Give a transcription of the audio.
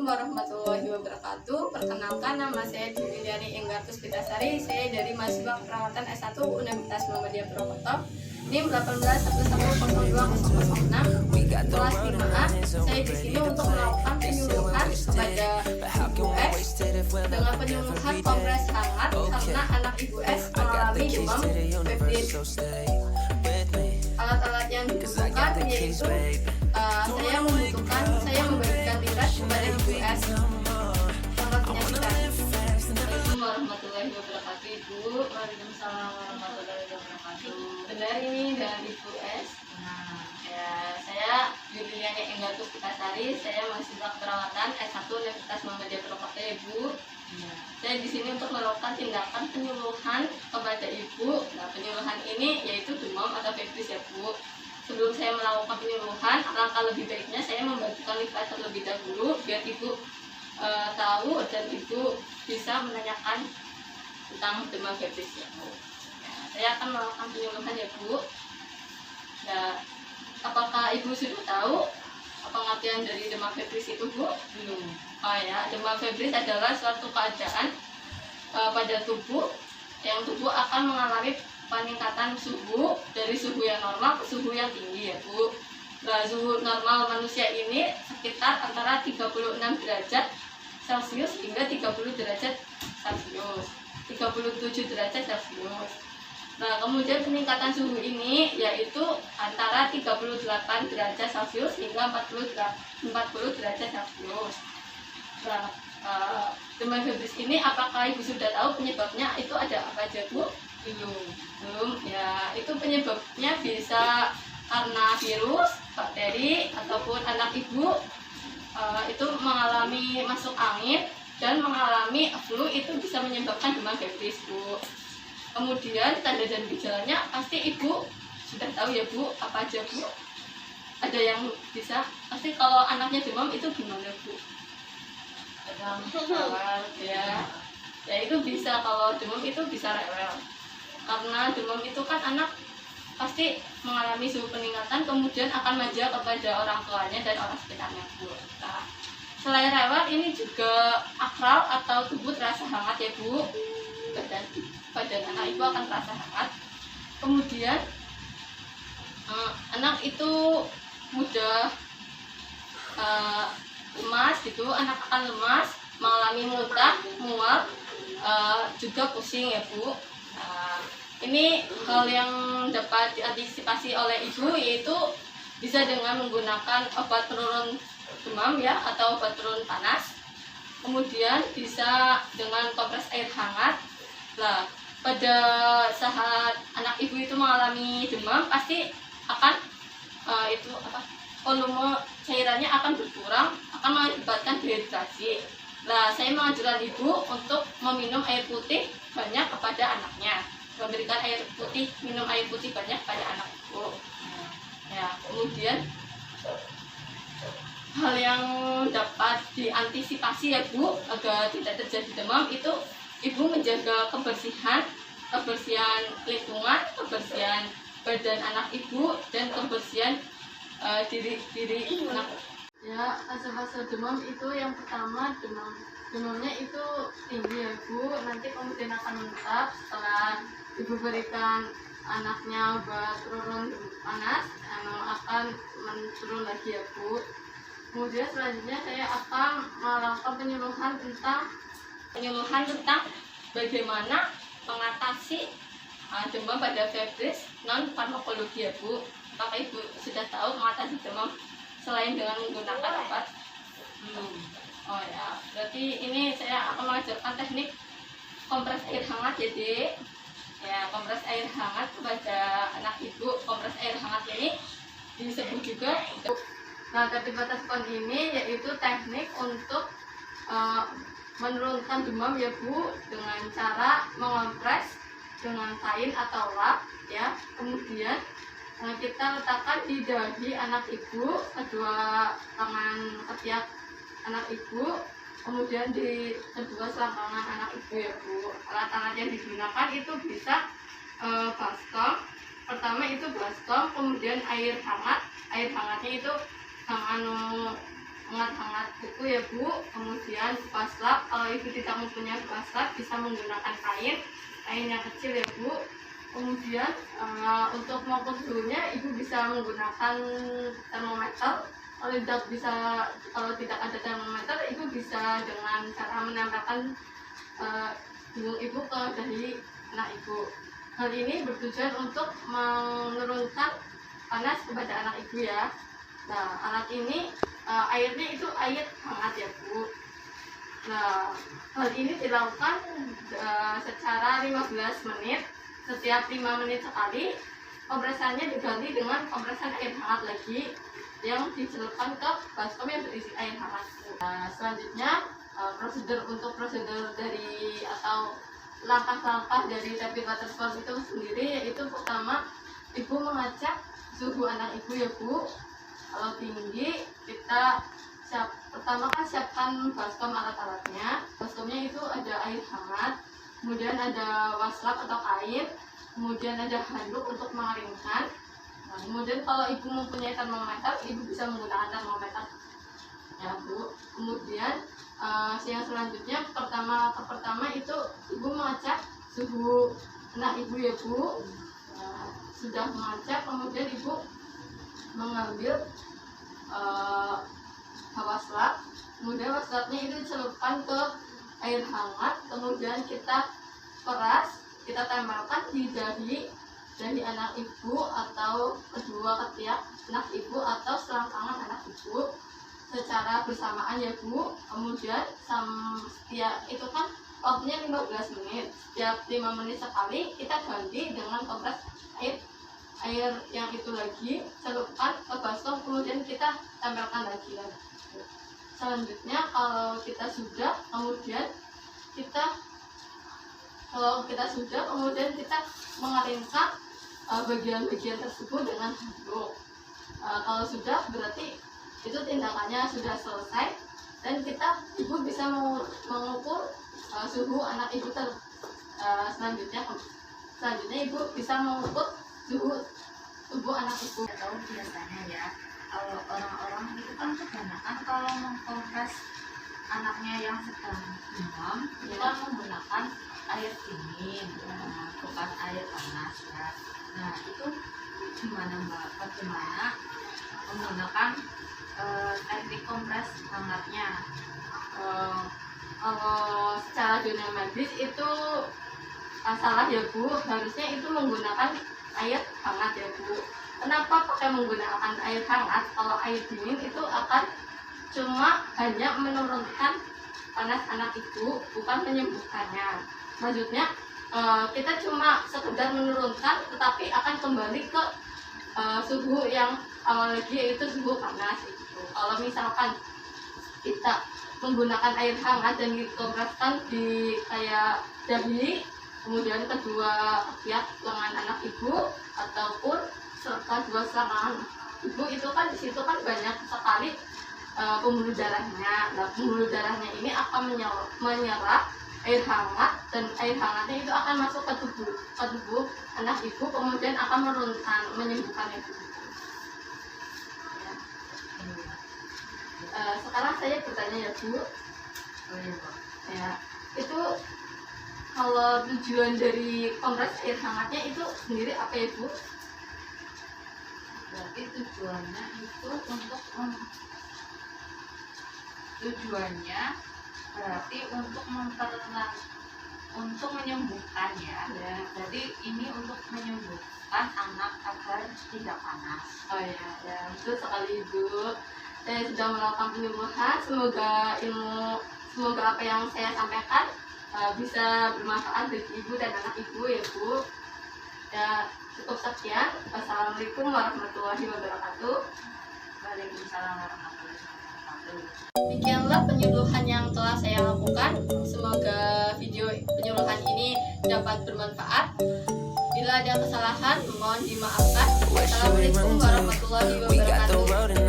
warahmatullahi wabarakatuh. Perkenalkan, nama saya Juliani Enggar Puspitasari. Saya dari mahasiswa perawatan S1 Universitas Muhammadiyah Purwokerto. NIM 1811020006 kelas 5A. Saya di sini untuk melakukan penyuluhan kepada Ibu S dengan penyuluhan kompres hangat karena anak Ibu S mengalami demam febris. Alat-alat yang dibutuhkan yaitu saya membagikan tiras kepada Ibu S. Selamat menyaksikan. Assalamualaikum warahmatullahi wabarakatuh, Ibu. Waalaikumsalam warahmatullahi wabarakatuh. Benar, ini dengan Ibu S. Ya, saya Juliani Enggar Puspitasari. Saya mahasiswa keperawatan S1 Universitas Muhammadiyah Purwokerto, Ibu. Ya. Saya di sini untuk melakukan tindakan penyuluhan kepada Ibu. Nah, penyuluhan ini yaitu demam atau febris ya, Bu. Sebelum saya melakukan penyuluhan, alangkah lebih baiknya saya membagikan leaflet terlebih dahulu biar Ibu tahu dan Ibu bisa menanyakan tentang demam febris ya, Bu. Nah, saya akan melakukan penyuluhan ya, Bu. Nah, apakah Ibu sudah tahu pengertian dari demam febris itu, Bu? Belum. Oh ya, demam febris adalah suatu keadaan pada tubuh yang tubuh akan mengalami peningkatan suhu dari suhu yang normal ke suhu yang tinggi ya, Bu. Nah, suhu normal manusia ini sekitar antara 36 derajat Celcius hingga 30 derajat Celcius, 37 derajat Celcius. Nah, kemudian peningkatan suhu ini yaitu antara 38 derajat Celcius hingga 40 derajat Celcius. Nah, demam febris ini apakah Ibu sudah tahu penyebabnya itu ada apa aja, Bu? Belum. Ya, itu penyebabnya bisa karena virus, bakteri, ataupun anak Ibu itu mengalami masuk angin dan mengalami flu, itu bisa menyebabkan demam febris, Bu. Kemudian tanda dan gejalanya pasti Ibu sudah tahu ya, Bu, apa aja, Bu? Ada yang bisa, pasti kalau anaknya demam itu gimana, Bu? Ya, ya itu bisa, kalau demam itu bisa rewel. Karena demam itu kan anak pasti mengalami suhu peningkatan, kemudian akan manja kepada orang tuanya dan orang sekitarnya, Bu. Nah, selain rewel, ini juga akral atau tubuh terasa hangat ya, Bu. Badan anak Ibu akan terasa hangat. Kemudian anak itu mudah lemas gitu, anak akan lemas, mengalami muntah, mual, juga pusing ya, Bu. Nah, ini hal yang dapat diantisipasi oleh Ibu, yaitu bisa dengan menggunakan obat penurun demam ya, atau obat penurun panas. Kemudian bisa dengan kompres air hangat. Nah, pada saat anak Ibu itu mengalami demam, pasti akan volume cairannya akan berkurang, akan mengakibatkan dehidrasi. Nah, saya menganjurkan Ibu untuk meminum air putih banyak kepada anaknya, memberikan minum air putih banyak pada anak Ibu. Ya, kemudian hal yang dapat diantisipasi ya, Bu, agar tidak terjadi demam itu Ibu menjaga kebersihan lingkungan, kebersihan badan anak Ibu, dan kebersihan diri anak. Ya, fase-fase demam itu yang pertama demamnya itu tinggi ya, Bu. Nanti kemudian akan menetap setelah Ibu berikan anaknya obat penurun panas, akan menurun lagi ya, Bu. Kemudian selanjutnya saya akan melakukan penyuluhan tentang bagaimana mengatasi demam pada febris non farmakologi ya, Bu. Apakah Ibu sudah tahu mengatasi demam selain dengan menggunakan obat? Oh ya, berarti ini saya akan mengajarkan teknik kompres air hangat ya, Dek. Ya, kompres air hangat kepada anak Ibu. Kompres air hangat ini disebut juga. Nah, tapi batas pon ini yaitu teknik untuk menurunkan demam ya, Bu, dengan cara mengompres dengan kain atau lap ya. Kemudian kita letakkan di dahi anak Ibu, kedua tangan ketiak anak Ibu, kemudian di kedua selangkangan anak Ibu ya, Bu. Alat-alat yang digunakan itu bisa baskom. Pertama itu baskom, kemudian air hangat. Air hangatnya itu hangat-hangat buku ya Bu. Kemudian waslap, kalau ibu tidak mempunyai waslap bisa menggunakan kain yang kecil ya Bu. Kemudian untuk mengukur suhunya ibu bisa menggunakan termometer. Kalau tidak ada termometer, ibu bisa dengan cara menempelkan hidung ibu ke dahi anak ibu. Hal ini bertujuan untuk menurunkan panas kepada anak ibu ya. Nah, alat ini airnya itu air hangat ya Bu. Nah, hal ini dilakukan secara 15 menit. Setiap 5 menit sekali, kompresannya diganti dengan kompresan air hangat lagi yang dicelupkan ke baskom yang berisi air hangat. Nah, selanjutnya prosedur dari atau langkah-langkah dari rapid water sport itu sendiri, yaitu pertama ibu mengecek suhu anak ibu ya Bu. Kalau tinggi, kita pertama kan siapkan baskom alat-alatnya. Baskomnya itu ada air hangat, kemudian ada waslap atau kain, kemudian ada handuk untuk mengeringkan. Nah, kemudian kalau ibu mempunyai termometer, ibu bisa menggunakan termometer ya Bu. Kemudian yang selanjutnya pertama itu ibu mengecek suhu anak ibu ya Bu. Sudah mengecek, kemudian ibu mengambil waslap, kemudian waslapnya itu dicelupkan ke air hangat, kemudian kita peras, kita tempelkan di dahi anak ibu atau kedua ketiak anak ibu atau selangkangan anak ibu secara bersamaan ya Bu. Kemudian itu kan waktunya 15 menit. Setiap 5 menit sekali kita ganti dengan kompres air yang itu lagi, celupkan ke baskom, kemudian kita tempelkan lagi. Selanjutnya kalau kita sudah kemudian kita mengeringkan bagian-bagian tersebut dengan handuk. Kalau sudah, berarti itu tindakannya sudah selesai dan ibu bisa mengukur suhu anak ibu selanjutnya ibu bisa mengukur suhu tubuh anak ibu. Tahu biasanya ya, kalau orang-orang itu kan kebanyakan kalau mengkompres anaknya yang sedang demam itu kan menggunakan air dingin, bukan air panas ya. Nah, itu gimana Mbak? Bagaimana menggunakan teknik kompres hangatnya? Kalau secara dunia medis itu salah ya Bu, harusnya itu menggunakan air hangat ya Bu. Kenapa pakai menggunakan air hangat? Kalau air dingin itu akan hanya menurunkan panas anak ibu, bukan menyembuhkannya. Maksudnya kita cuma sekedar menurunkan, tetapi akan kembali ke suhu yang awal lagi, yaitu suhu panas itu. Kalau misalkan kita menggunakan air hangat dan dikompreskan di kayak dahi, kemudian kedua ketiak lengan anak ibu ataupun serta dua selangkangan ibu, itu kan di situ kan banyak sekali pembuluh darahnya. Nah, pembuluh darahnya ini akan menyerap air hangat dan air hangatnya itu akan masuk ke tubuh anak ibu, kemudian akan menurunkan, menyembuhkan ibu. Sekarang saya bertanya ya Bu. Ya, itu kalau tujuan dari kompres air hangatnya itu sendiri apa ya Bu? Berarti tujuannya itu untuk menyembuhkan ya. Jadi ini untuk menyembuhkan anak agar tidak panas. Oh ya, betul sekali Ibu. Saya sudah melakukan penyembuhan. Semoga apa yang saya sampaikan bisa bermanfaat bagi ibu dan anak ibu ya Bu. Ya, cukup sekian. Wassalamualaikum warahmatullahi wabarakatuh. Waalaikumsalam warahmatullahi wabarakatuh. Demikianlah penyuluhan yang telah saya lakukan. Semoga video penyuluhan ini dapat bermanfaat. Bila ada kesalahan, mohon dimaafkan. Wassalamualaikum warahmatullahi wabarakatuh.